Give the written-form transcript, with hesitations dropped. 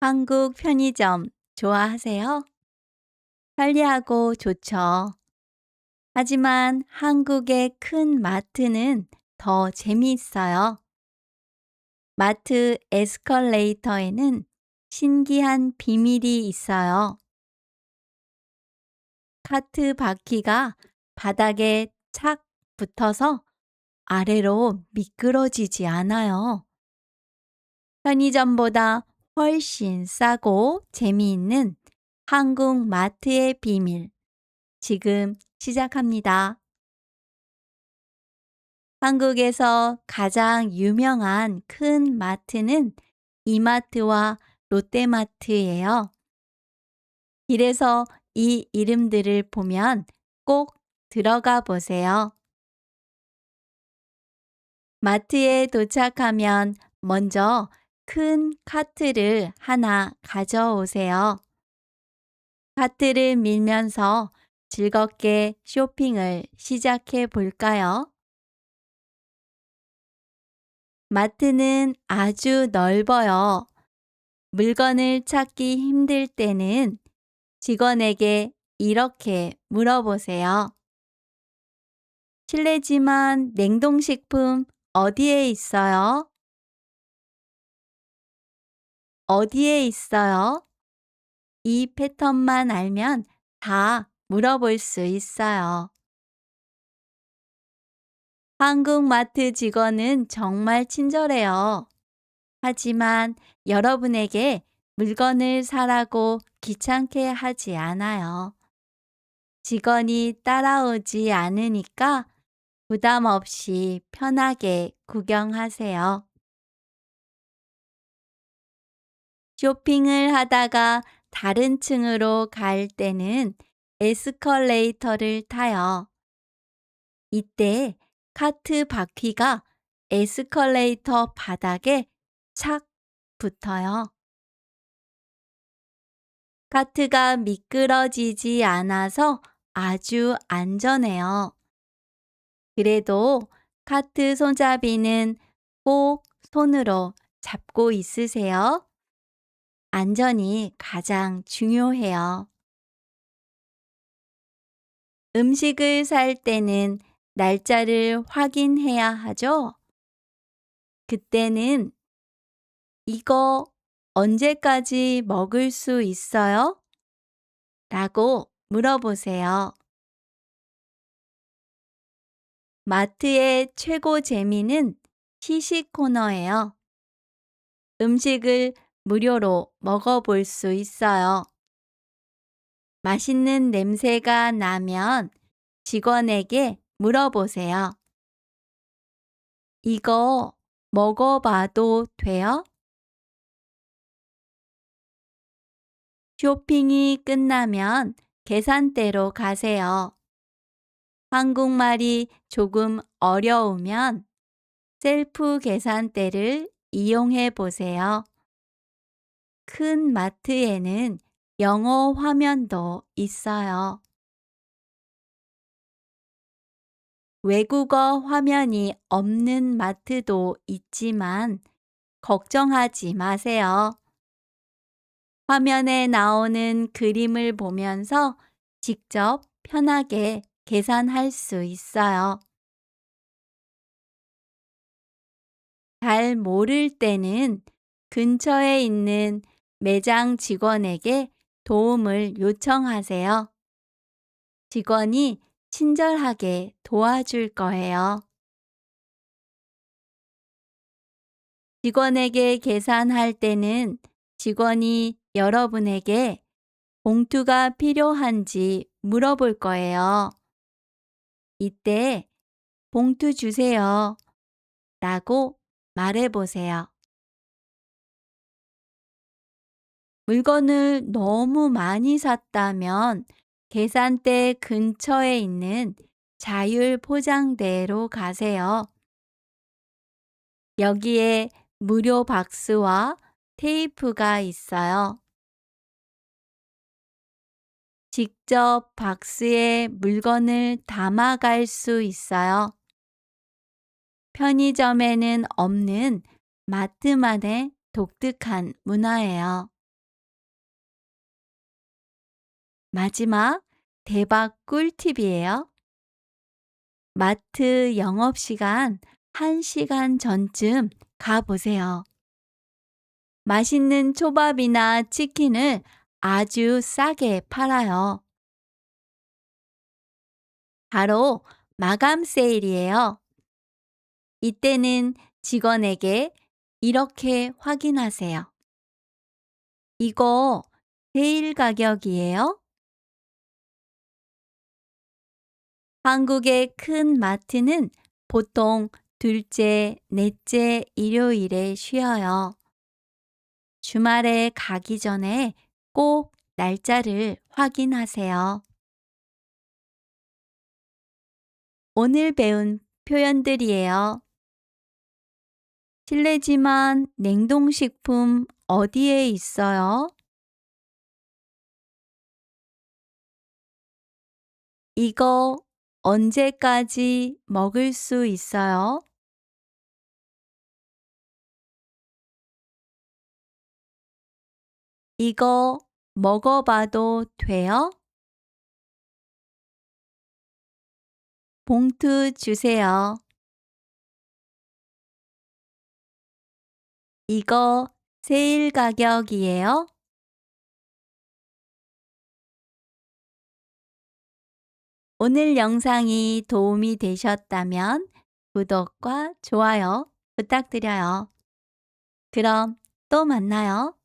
한국 편의점 좋아하세요? 편리하고 좋죠. 하지만 한국의 큰 마트는 더 재미있어요. 마트 에스컬레이터에는 신기한 비밀이 있어요. 카트 바퀴가 바닥에 착 붙어서 아래로 미끄러지지 않아요. 편의점보다 훨씬 싸고 재미있는 한국 마트의 비밀. 지금 시작합니다. 한국에서 가장 유명한 큰 마트는 이마트와 롯데마트예요. 길에서 이 이름들을 보면 꼭 들어가 보세요. 마트에 도착하면 먼저 큰 카트를 하나 가져오세요. 카트를 밀면서 즐겁게 쇼핑을 시작해 볼까요? 마트는 아주 넓어요. 물건을 찾기 힘들 때는 직원에게 이렇게 물어보세요. 실례지만 냉동식품 어디에 있어요? 어디에 있어요? 이 패턴만 알면 다 물어볼 수 있어요. 한국 마트 직원은 정말 친절해요. 하지만 여러분에게 물건을 사라고 귀찮게 하지 않아요. 직원이 따라오지 않으니까 부담 없이 편하게 구경하세요. 쇼핑을 하다가 다른 층으로 갈 때는 에스컬레이터를 타요. 이때 카트 바퀴가 에스컬레이터 바닥에 착 붙어요. 카트가 미끄러지지 않아서 아주 안전해요. 그래도 카트 손잡이는 꼭 손으로 잡고 있으세요. 안전이 가장 중요해요. 음식을 살 때는 날짜를 확인해야 하죠. 그때는 이거 언제까지 먹을 수 있어요? 라고 물어보세요. 마트의 최고 재미는 시식 코너예요. 음식을 무료로 먹어볼 수 있어요. 맛있는 냄새가 나면 직원에게 물어보세요. 이거 먹어봐도 돼요? 쇼핑이 끝나면 계산대로 가세요. 한국말이 조금 어려우면 셀프 계산대를 이용해 보세요. 큰 마트에는 영어 화면도 있어요. 외국어 화면이 없는 마트도 있지만 걱정하지 마세요. 화면에 나오는 그림을 보면서 직접 편하게 계산할 수 있어요. 잘 모를 때는 근처에 있는 매장 직원에게 도움을 요청하세요. 직원이 친절하게 도와줄 거예요. 직원에게 계산할 때는 직원이 여러분에게 봉투가 필요한지 물어볼 거예요. 이때 봉투 주세요 라고 말해보세요. 물건을 너무 많이 샀다면 계산대 근처에 있는 자율 포장대로 가세요. 여기에 무료 박스와 테이프가 있어요. 직접 박스에 물건을 담아갈 수 있어요. 편의점에는 없는 마트만의 독특한 문화예요. 마지막 대박 꿀팁이에요. 마트 영업시간 1시간 전쯤 가보세요. 맛있는 초밥이나 치킨을 아주 싸게 팔아요. 바로 마감 세일이에요. 이때는 직원에게 이렇게 확인하세요. 이거 세일 가격이에요? 한국의 큰 마트는 보통 둘째, 넷째 일요일에 쉬어요. 주말에 가기 전에 꼭 날짜를 확인하세요. 오늘 배운 표현들이에요. 실례지만 냉동식품 어디에 있어요? 이거 언제까지 먹을 수 있어요? 이거 먹어봐도 돼요? 봉투 주세요. 이거 세일 가격이에요? 오늘 영상이 도움이 되셨다면 구독과 좋아요 부탁드려요. 그럼 또 만나요.